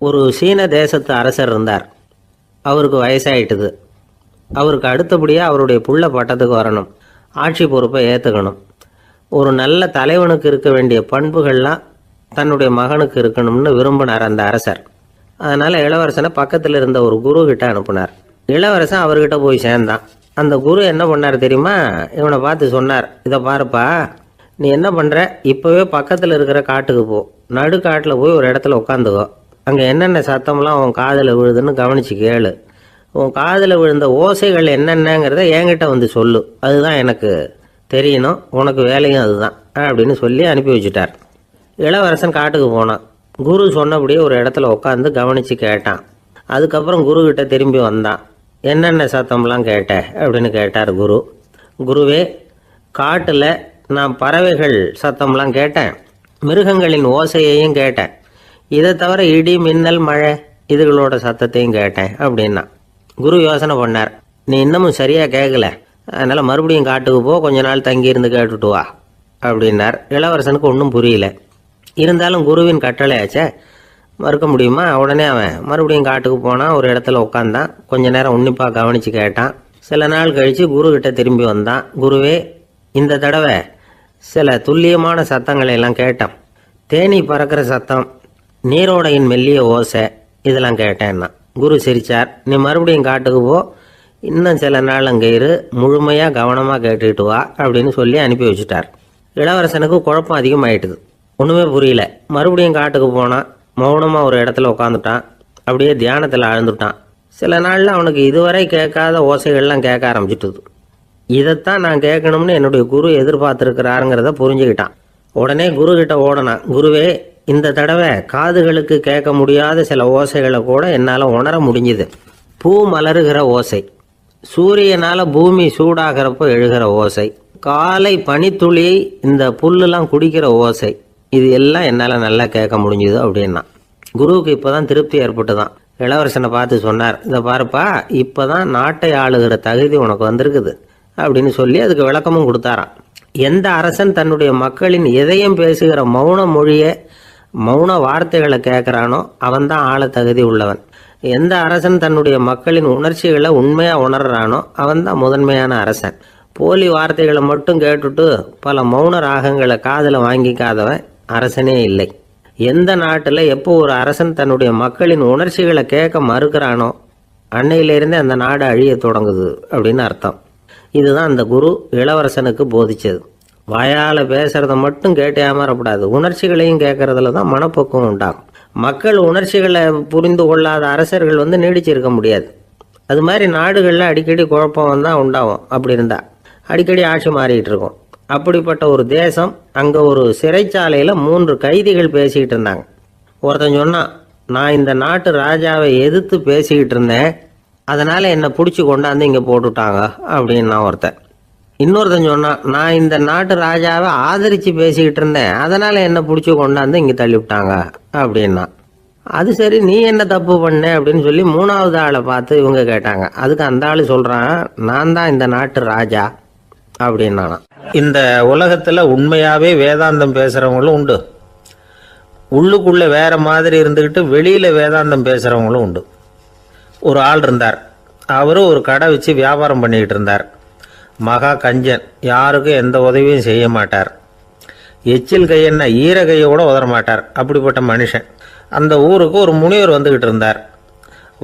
ஒரு சீன தேசத்து அரசர் இருந்தார். அவருக்கு வயசாயிட்டுது. அவருக்கு அடுத்தபடியாக அவருடைய புள்ள பட்டத்துக்கு வரணும், ஆட்சி பொறுப்பை ஏற்றுக்கணும். ஒரு நல்ல தலைவனுக்கு இருக்க வேண்டிய பண்புகள்லாம் தன்னுடைய மகனுக்கு இருக்கணும்னு விரும்பினார் அந்த அரசர். அதனால் இளவரசனை பக்கத்தில் இருந்த ஒரு குரு கிட்ட அனுப்புனார். இளவரசன் அவர்கிட்ட போய் சேர்ந்தான். அந்த குரு என்ன பண்ணார் தெரியுமா? இவனை பார்த்து சொன்னார், இதை பாருப்பா, நீ என்ன பண்ணுற, இப்போவே பக்கத்தில் இருக்கிற காட்டுக்கு போ, நடுக்காட்டில் போய் ஒரு இடத்துல உட்காந்துக்கோ. அங்கே என்னென்ன சத்தம்லாம் உன் காதில் விழுதுன்னு கவனித்து கேளு. உன் காதில் விழுந்த ஓசைகள் என்னென்னங்கிறத என்கிட்ட வந்து சொல்லு, அதுதான் எனக்கு தெரியணும், உனக்கு வேலையும் அதுதான் அப்படின்னு சொல்லி அனுப்பி வச்சுட்டார். இளவரசன் காட்டுக்கு போனான். குரு சொன்னபடியே ஒரு இடத்துல உட்காந்து கவனித்து கேட்டான். அதுக்கப்புறம் குருக்கிட்ட திரும்பி வந்தான். என்னென்ன சத்தம்லாம் கேட்ட அப்படின்னு கேட்டார் குரு. குருவே, காட்டில் நான் பறவைகள் சத்தம்லாம் கேட்டேன், மிருகங்களின் ஓசையையும் கேட்டேன், இதை தவிர இடி மின்னல் மழை இதுகளோட சத்தத்தையும் கேட்டேன் அப்படின்னா. குரு யோசனை பண்ணார், நீ இன்னமும் சரியாக கேட்கல, அதனால் மறுபடியும் காட்டுக்கு போ, கொஞ்ச நாள் தங்கியிருந்து கேட்டுட்டு வா அப்படின்னார். இளவரசனுக்கு ஒன்றும் புரியல. இருந்தாலும் குருவின் கட்டளையாச்சே, மறுக்க முடியுமா? உடனே அவன் மறுபடியும் காட்டுக்கு போனான். ஒரு இடத்துல உட்காந்தான். கொஞ்ச நேரம் உன்னிப்பாக கவனித்து கேட்டான். சில நாள் கழித்து குருக்கிட்ட திரும்பி வந்தான். குருவே, இந்த தடவை சில துல்லியமான சத்தங்களை எல்லாம் கேட்டான். தேனி பறக்கிற சத்தம், நீரோடையின் மெல்லிய ஓசை, இதெல்லாம் கேட்டேன்னா. குரு சிரிச்சார். நீ மறுபடியும் காட்டுக்கு போ, இன்னும் சில நாள் அங்கே இரு, முழுமையாக கவனமாக கேட்டுக்கிட்டு வா அப்படின்னு சொல்லி அனுப்பி வச்சுட்டார். இளவரசனுக்கு குழப்பம் அதிகமாயிட்டுது. ஒன்றுமே புரியல. மறுபடியும் காட்டுக்கு போனான். மௌனமாக ஒரு இடத்துல உட்காந்துட்டான். அப்படியே தியானத்தில் ஆழ்ந்துட்டான். சில நாளில் அவனுக்கு இதுவரை கேட்காத ஓசைகள்லாம் கேட்க ஆரம்பிச்சிட்டுது. இதைத்தான் நான் கேட்கணும்னு என்னுடைய குரு எதிர்பார்த்துருக்கிறாருங்கிறத புரிஞ்சுக்கிட்டான். உடனே குரு கிட்ட ஓடனான். குருவே, இந்த தடவை காதுகளுக்கு கேட்க முடியாத சில ஓசைகளை கூட என்னால் உணர முடிஞ்சுது. பூ மலருகிற ஓசை, சூரியனால் பூமி சூடாகிறப்போ எழுகிற ஓசை, காலை பனித்துளி இந்த புல்லுலாம் குடிக்கிற ஓசை, இது எல்லாம் என்னால் நல்லா கேட்க முடிஞ்சுது அப்படின்னா. குருவுக்கு இப்போ தான் திருப்தி ஏற்பட்டு தான். இளவரசனை பார்த்து சொன்னார், இதை பாருப்பா, இப்போ தான் நாட்டை ஆளுகிற தகுதி உனக்கு வந்திருக்குது அப்படின்னு சொல்லி அதுக்கு விளக்கமும் கொடுத்தாராம். எந்த அரசன் தன்னுடைய மக்களின் எதையும் பேசுகிற மௌன மொழியை, மௌன வார்த்தைகளை கேட்குறானோ அவன் தான் ஆள தகுதி உள்ளவன். எந்த அரசன் தன்னுடைய மக்களின் உணர்ச்சிகளை உண்மையாக உணர்றானோ அவன் தான் முதன்மையான அரசன். போலி வார்த்தைகளை மட்டும் கேட்டுட்டு பல மௌன ராகங்களை காதில் வாங்கிக்காதவன் அரசனே இல்லை. எந்த நாட்டில் எப்போ ஒரு அரசன் தன்னுடைய மக்களின் உணர்ச்சிகளை கேட்க மறுக்கிறானோ அன்னையிலிருந்தே அந்த நாடு அழிய தொடங்குது அப்படின்னு அர்த்தம். இதுதான் அந்த குரு இளவரசனுக்கு போதிச்சது. வாயால் பேசுகிறத மட்டும் கேட்டு ஏமாறக்கூடாது, உணர்ச்சிகளையும் கேட்கறதுல தான் மனப்பக்குவம் உண்டாகும். மக்கள் உணர்ச்சிகளை புரிந்து கொள்ளாத அரசர்கள் நீடிச்சிருக்க முடியாது. அது மாதிரி நாடுகளில் அடிக்கடி குழப்பம் தான் உண்டாகும். அப்படி இருந்தால் அடிக்கடி ஆட்சி மாறிக்கிட்டு இருக்கும். அப்படிப்பட்ட ஒரு தேசம், அங்கே ஒரு சிறைச்சாலையில் 3 கைதிகள் பேசிக்கிட்டு இருந்தாங்க. ஒருத்தன் சொன்னான், நான் இந்த நாட்டு ராஜாவை எதிர்த்து பேசிக்கிட்டு இருந்தேன், அதனால் என்னை பிடிச்சி கொண்டாந்து இங்கே போட்டுட்டாங்க அப்படின்னா ஒருத்தன். இன்னொருத்தன் சொன்னான், நான் இந்த நாட்டு ராஜாவை ஆதரித்து பேசிக்கிட்டு இருந்தேன், அதனால் என்னை பிடிச்சி கொண்டாந்து இங்கே தள்ளிவிட்டாங்க அப்படின்னா. அது சரி, நீ என்ன தப்பு பண்ண அப்படின்னு சொல்லி 3வது ஆளை பார்த்து இவங்க கேட்டாங்க. அதுக்கு அந்த ஆள் சொல்கிறான், நான் தான் இந்த நாட்டு ராஜா அப்படின்னா. இந்த உலகத்தில் உண்மையாகவே வேதாந்தம் பேசுகிறவங்களும் உண்டு, உள்ளுக்குள்ளே வேற மாதிரி இருந்துக்கிட்டு வெளியில் வேதாந்தம் பேசுகிறவங்களும் உண்டு. ஒரு ஆள் இருந்தார். அவரும் ஒரு கடை வச்சு வியாபாரம் பண்ணிக்கிட்டு இருந்தார். மகா கஞ்சன், யாருக்கும் எந்த உதவியும் செய்ய மாட்டார். எச்சில் கையென்ன ஈர கையை கூட உதற மாட்டார். அப்படிப்பட்ட மனுஷன். அந்த ஊருக்கு ஒரு முனிவர் வந்துக்கிட்டு இருந்தார்.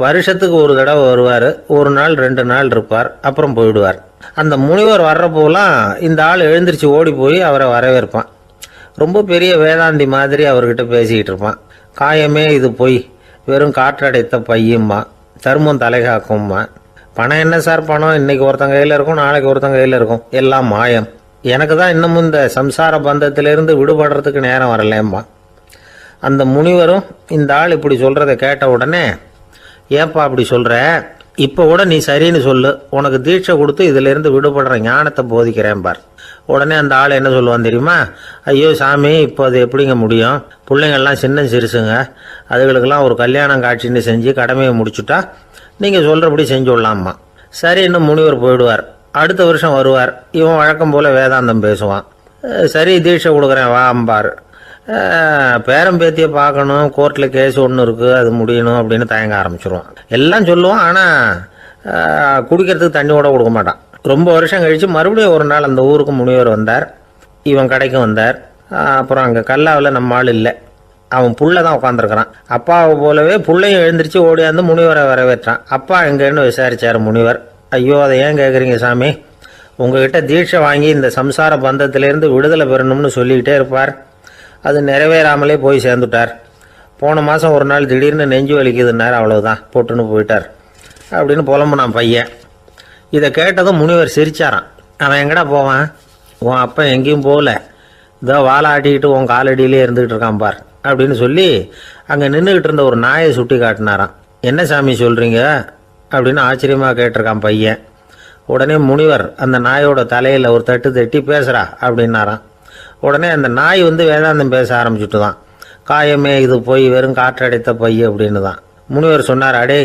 வருஷத்துக்கு ஒரு தடவை வருவார். ஒரு நாள் 2 நாள் இருப்பார், அப்புறம் போயிடுவார். அந்த முனிவர் வர்றப்போலாம் இந்த ஆள் எழுந்திரிச்சு ஓடி போய் அவரை வரவேற்பான். ரொம்ப பெரிய வேதாந்தி மாதிரி அவர்கிட்ட பேசிக்கிட்டு இருப்பான். காயமே இது பொய், வெறும் காற்றடைத்த பையும்மா, தர்மம் தலைகாக்கும்மா, பணம் என்ன சார் பணம், இன்னைக்கு ஒருத்தன் கையில் இருக்கும், நாளைக்கு ஒருத்தன் கையில் இருக்கும், எல்லாம் மாயம், எனக்கு தான் இன்னமும் இந்த சம்சார பந்தத்திலிருந்து விடுபடுறதுக்கு நேரம் வரலேம்மா. அந்த முனிவரும் இந்த ஆள் இப்படி சொல்கிறத கேட்ட உடனே, ஏப்பா அப்படி சொல்கிற, இப்போ கூட நீ சரின்னு சொல்லு, உனக்கு தீட்சை கொடுத்து இதிலேருந்து விடுபடுற ஞானத்தை போதிக்கிறேன் பார். உடனே அந்த ஆள் என்ன சொல்லுவான் தெரியுமா? ஐயோ சாமி, இப்போ அது எப்படிங்க முடியும், பிள்ளைங்கள்லாம் சின்ன சிறுசுங்க, அதுகளுக்கெல்லாம் ஒரு கல்யாணம் காட்சின்னு செஞ்சு கடமையை முடிச்சுட்டா நீங்கள் சொல்கிறபடி செஞ்சு விடலாமா. சரி, இன்னும் முனிவர் போயிடுவார். அடுத்த வருஷம் வருவார். இவன் வழக்கம் போல் வேதாந்தம் பேசுவான். சரி, தீட்சை கொடுக்குறேன் வா அம்பார். பேரம்பேத்தியை பார்க்கணும், கோர்ட்டில் கேஸ் ஒன்று இருக்குது, அது முடியணும் அப்படின்னு தயங்க ஆரம்பிச்சிருவான். எல்லாம் சொல்லுவான், ஆனால் குடிக்கிறதுக்கு தண்ணி கூட கொடுக்க மாட்டான். ரொம்ப வருஷம் கழித்து மறுபடியும் ஒரு நாள் அந்த ஊருக்கு முனிவர் வந்தார். இவன் கடைக்கும் வந்தார். அப்புறம் அங்கே கல்லாவில் நம்ம ஆள் இல்லை, அவன் புள்ள தான் உட்காந்துருக்கிறான். அப்பாவை போலவே புள்ளையும் எழுந்திரிச்சு ஓடியாந்து முனிவரை வரவேற்றான். அப்பா எங்கேன்னு விசாரித்தார் முனிவர். ஐயோ, அதை ஏன் கேட்குறீங்க சாமி, உங்ககிட்ட தீட்சை வாங்கி இந்த சம்சார பந்தத்திலேருந்து விடுதலை பெறணும்னு சொல்லிக்கிட்டே இருப்பார். அது நிறைவேறாமலே போய் சேர்ந்துட்டார். போன மாதம் ஒரு நாள் திடீர்னு நெஞ்சு வலிக்குதுன்னார், அவ்வளோதான் போட்டுன்னு போயிட்டார் அப்படின்னு புலம்புனான் பையன். இதை கேட்டதும் முனிவர் சிரிச்சாரான். அவன் எங்கடா போவான், உன் அப்பா எங்கேயும் போகல, இதோ வாழை ஆட்டிக்கிட்டு உன் காலடியிலே இருந்துக்கிட்டு இருக்கான் பார் அப்படின்னு சொல்லி அங்கே நின்றுக்கிட்டு இருந்த ஒரு நாயை சுட்டி காட்டினாரான். என்ன சாமி சொல்கிறீங்க அப்படின்னு ஆச்சரியமாக கேட்டிருக்கான் பையன். உடனே முனிவர் அந்த நாயோட தலையில் ஒரு தட்டு தட்டி பேசுகிறா அப்படின்னாரான். உடனே அந்த நாய் வேதாந்தம் பேச ஆரம்பிச்சுட்டு தான். காயமே இது போய் வெறும் காற்றடைத்த பைய அப்படின்னு தான். முனிவர் சொன்னார், அடே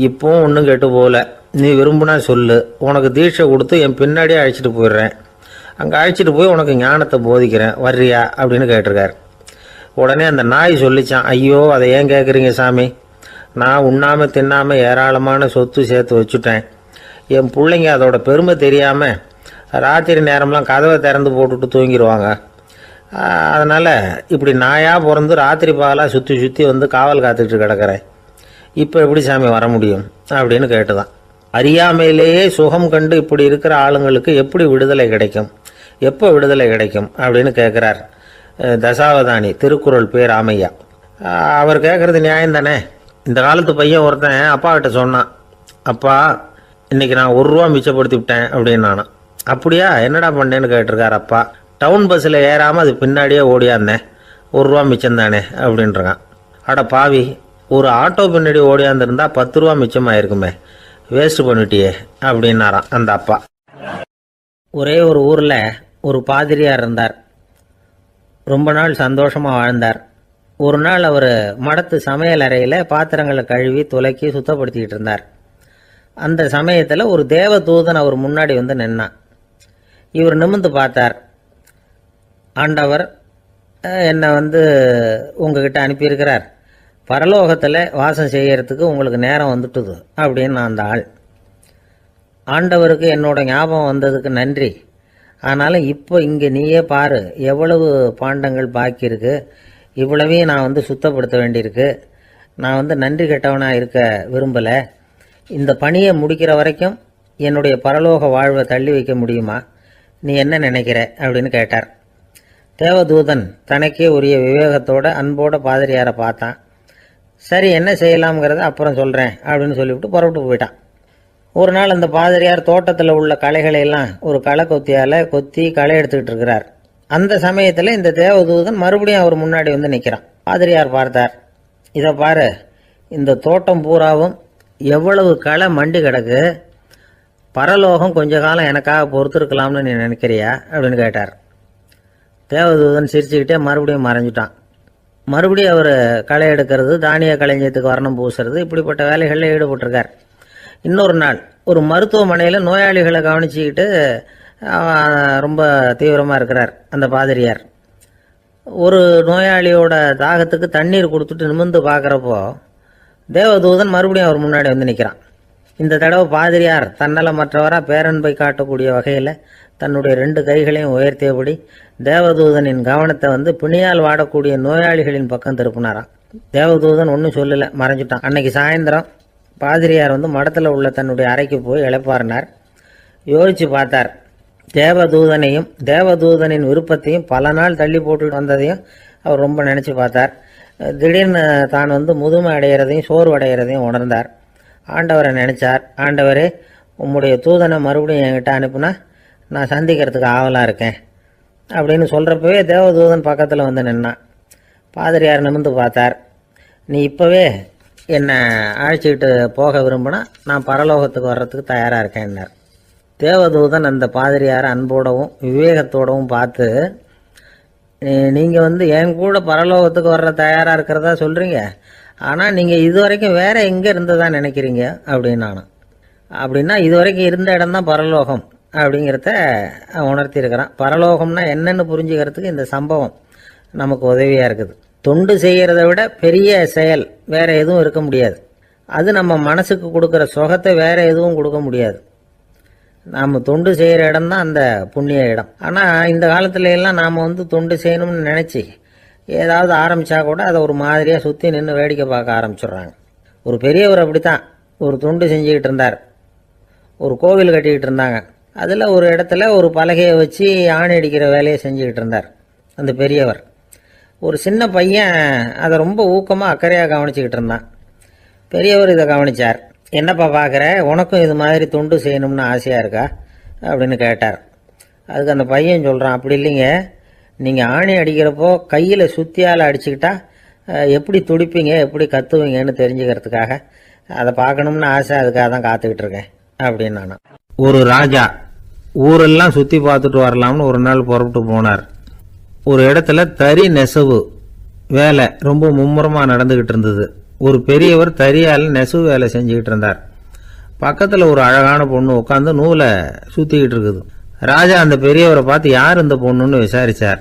இப்போவும் ஒன்றும் கெட்டு போகல, நீ விரும்புனா சொல்லு, உனக்கு தீட்சை கொடுத்து என் பின்னாடியே அழைச்சிட்டு போயிடுறேன், அங்கே அழைச்சிட்டு போய் உனக்கு ஞானத்தை போதிக்கிறேன், வர்றியா அப்படின்னு கேட்டிருக்கார். உடனே அந்த நாய் சொல்லிச்சான், ஐயோ அதை ஏன் கேட்குறீங்க சாமி, நான் உண்ணாமல் தின்னாமல் ஏராளமான சொத்து சேர்த்து வச்சுட்டேன். என் பிள்ளைங்க அதோட பெருமை தெரியாமல் ராத்திரி நேரம்லாம் கதவை திறந்து போட்டுட்டு தூங்கிடுவாங்க. அதனால் இப்படி நாயாக பிறந்து ராத்திரி பகலாக சுற்றி சுற்றி காவல் காத்துக்கிட்டு கிடக்கிறேன். இப்போ எப்படி சாமி வர முடியும் அப்படின்னு கேட்டுதான். அறியாமையிலேயே சுகம் கண்டு இப்படி இருக்கிற ஆளுங்களுக்கு எப்படி விடுதலை கிடைக்கும், எப்போ விடுதலை கிடைக்கும் அப்படின்னு கேட்குறார் தசாவதானி, திருக்குறள் பேர் ராமையா. அவர் கேட்குறது நியாயம் தானே. இந்த காலத்து பையன் ஒருத்தன் அப்பா கிட்ட சொன்னான், அப்பா இன்னைக்கு நான் ₹1 மிச்சப்படுத்தி விட்டேன் அப்படின்னு. நானும் அப்படியா, என்னடா பண்ணேன்னு கேட்டிருக்கார் அப்பா. டவுன் பஸ்ஸில் ஏறாமல் அது பின்னாடியே ஓடியாந்தேன், ₹1 மிச்சம் தானே அப்படின்றான். அட பாவி, ஒரு ஆட்டோ பின்னாடி ஓடியாந்துருந்தா ₹10 மிச்சமாயிருக்குமே, வேஸ்ட் பண்ணிட்டியே அப்படின்னாரான் அந்த அப்பா. ஒரே ஒரு ஊரில் ஒரு பாதிரியார் இருந்தார். ரொம்ப நாள் சந்தோஷமாக வாழ்ந்தார். ஒரு நாள் அவர் மடத்து சமையல் அறையில் பாத்திரங்களை கழுவி துலக்கி சுத்தப்படுத்திக்கிட்டு இருந்தார். அந்த சமயத்தில் ஒரு தேவதூதன் அவர் முன்னாடி நின்னான். இவர் நிமிர்ந்து பார்த்தார். ஆண்டவர் என்னை உங்ககிட்ட அனுப்பியிருக்கிறார், பரலோகத்தில் வாசம் செய்யறதுக்கு உங்களுக்கு நேரம் வந்துட்டுது அப்படின்னு அந்த ஆள். ஆண்டவருக்கு என்னோட ஞாபகம் வந்ததுக்கு நன்றி. ஆனாலும் இப்போ இங்கே நீயே பாரு, எவ்வளவு பாண்டங்கள் பாக்கி இருக்கு, இவ்வளவையும் நான் சுத்தப்படுத்த வேண்டியிருக்கு. நான் நன்றி கெட்டவனாக இருக்க விரும்பலை. இந்த பணியை முடிக்கிற வரைக்கும் என்னுடைய பரலோக வாழ்வை தள்ளி வைக்க முடியுமா, நீ என்ன நினைக்கிற அப்படின்னு கேட்டார். தேவதூதன் தனக்கே உரிய விவேகத்தோட அன்போட பாதிரியாரை பார்த்தான். சரி, என்ன செய்யலாம்ங்கிறத அப்புறம் சொல்கிறேன் அப்படின்னு சொல்லிவிட்டு புறப்பட்டு போயிட்டான். ஒரு நாள் அந்த பாதிரியார் தோட்டத்தில் உள்ள களைகளை எல்லாம் ஒரு களை கொத்தியால் கொத்தி களை எடுத்துக்கிட்டு இருக்கிறார். அந்த சமயத்தில் இந்த தேவதூதன் மறுபடியும் அவர் முன்னாடி நிற்கிறான். பாதிரியார் பார்த்தார். இதை பாரு, இந்த தோட்டம் பூராவும் எவ்வளவு களை மண்டி கிடக்கு, பரலோகம் கொஞ்ச காலம் எனக்காக பொறுத்திருக்கலாம்னு நீ நினைக்கிறியா அப்படின்னு கேட்டார். தேவதூதன் சிரிச்சுக்கிட்டே மறுபடியும் மறைஞ்சிட்டான். மறுபடியும் அவர் களை எடுக்கிறது, தானிய களஞ்சியத்துக்கு வர்ணம் பூசுறது, இப்படிப்பட்ட வேலைகளில் ஈடுபட்டிருக்கார். இன்னொரு நாள் ஒரு மருத்துவமனையில் நோயாளிகளை கவனிச்சுக்கிட்டு ரொம்ப தீவிரமாக இருக்கிறார் அந்த பாதிரியார். ஒரு நோயாளியோட தாகத்துக்கு தண்ணீர் கொடுத்துட்டு நிமிர்ந்து பார்க்குறப்போ தேவதூதன் மறுபடியும் அவர் முன்னாடி நிற்கிறான். இந்த தடவை பாதிரியார் தன்னலமற்றவராக பேரன்பை காட்டக்கூடிய வகையில் தன்னுடைய 2 கைகளையும் உயர்த்தியபடி தேவதூதனின் கவனத்தை பிணியால் வாடக்கூடிய நோயாளிகளின் பக்கம் திருப்பினாராம். தேவதூதன் ஒன்றும் சொல்லலை, மறைஞ்சிட்டான். அன்னைக்கு சாயந்தரம் பாதிரியார் மடத்தில் உள்ள தன்னுடைய அறைக்கு போய் இளைப்பாறினார். யோசித்து பார்த்தார். தேவதூதனையும் தேவதூதனின் விருப்பத்தையும் பல நாள் தள்ளி போட்டு வந்ததையும் அவர் ரொம்ப நினச்சி பார்த்தார். திடீர்னு தான் முதுமை அடைகிறதையும் சோர்வு அடைகிறதையும் உணர்ந்தார். ஆண்டவரை நினச்சார். ஆண்டவரே, உம்முடைய தூதனை மறுபடியும் என்கிட்ட அனுப்புனா நான் சந்திக்கிறதுக்கு ஆவலாக இருக்கேன் அப்படின்னு சொல்கிறப்பவே தேவதூதன் பக்கத்தில் நின்னான். பாதிரியார் நிமிர்ந்து பார்த்தார். நீ இப்போவே என்னை அழைச்சிக்கிட்டு போக விரும்பினா நான் பரலோகத்துக்கு வர்றதுக்கு தயாராக இருக்கேன்னார். தேவதூதன் அந்த பாதிரியாரை அன்போடவும் விவேகத்தோடவும் பார்த்து, நீங்கள் என் கூட பரலோகத்துக்கு வர்ற தயாராக இருக்கிறதா சொல்கிறீங்க, ஆனால் நீங்கள் இது வரைக்கும் வேறு எங்கே இருந்ததா நினைக்கிறீங்க அப்படின்னு. அப்படின்னா இது வரைக்கும் இருந்த இடம்தான் பரலோகம் அப்படிங்கிறத உணர்த்தியிருக்கிறான். பரலோகம்னா என்னென்னு புரிஞ்சுக்கிறதுக்கு இந்த சம்பவம் நமக்கு உதவியாக இருக்குது. தொண்டு செய்கிறத விட பெரிய செயல் வேறு எதுவும் இருக்க முடியாது. அது நம்ம மனசுக்கு கொடுக்குற சுகத்தை வேறு எதுவும் கொடுக்க முடியாது. நாம் தொண்டு செய்கிற இடம் தான் அந்த புண்ணிய இடம். ஆனால் இந்த காலத்துல எல்லாம் நாம் தொண்டு செய்யணும்னு நினச்சி ஏதாவது ஆரம்பித்தா கூட அதை ஒரு மாதிரியாக சுற்றி நின்று வேடிக்கை பார்க்க ஆரம்பிச்சிடுறாங்க. ஒரு பெரியவர் அப்படித்தான் ஒரு தொண்டு செஞ்சுக்கிட்டு இருந்தார். ஒரு கோவில் கட்டிக்கிட்டு இருந்தாங்க. அதில் ஒரு இடத்துல ஒரு பலகையை வச்சு ஆணி அடிக்கிற வேலையை செஞ்சுக்கிட்டு இருந்தார் அந்த பெரியவர். ஒரு சின்ன பையன் அதை ரொம்ப ஊக்கமாக அக்கறையாக கவனிச்சிக்கிட்டு இருந்தான். பெரியவர் இதை கவனித்தார். என்னப்பா பார்க்குற, உனக்கும் இது மாதிரி தொண்டு செய்யணும்னு ஆசையாக இருக்கா அப்படின்னு கேட்டார். அதுக்கு அந்த பையன் சொல்கிறான், அப்படி இல்லைங்க, நீங்கள் ஆணி அடிக்கிறப்போ கையில் சுத்தியால் அடிச்சுக்கிட்டா எப்படி துடிப்பீங்க எப்படி கத்துவீங்கன்னு தெரிஞ்சுக்கிறதுக்காக அதை பார்க்கணும்னு ஆசை, அதுக்காக தான் காத்துக்கிட்டு இருக்கேன் அப்படின்னு நான். ஒரு ராஜா ஊரெல்லாம் சுற்றி பார்த்துட்டு வரலாம்னு ஒரு நாள் புறப்பட்டு போனார். ஒரு இடத்துல தறி நெசவு வேலை ரொம்ப மும்முரமாக நடந்துக்கிட்டு இருந்தது. ஒரு பெரியவர் தறியால் நெசவு வேலை செஞ்சுக்கிட்டு இருந்தார். பக்கத்தில் ஒரு அழகான பொண்ணு உட்காந்து நூலை சுற்றிக்கிட்டு இருக்குது. ராஜா அந்த பெரியவரை பார்த்து யார் இந்த பொண்ணுன்னு விசாரித்தார்.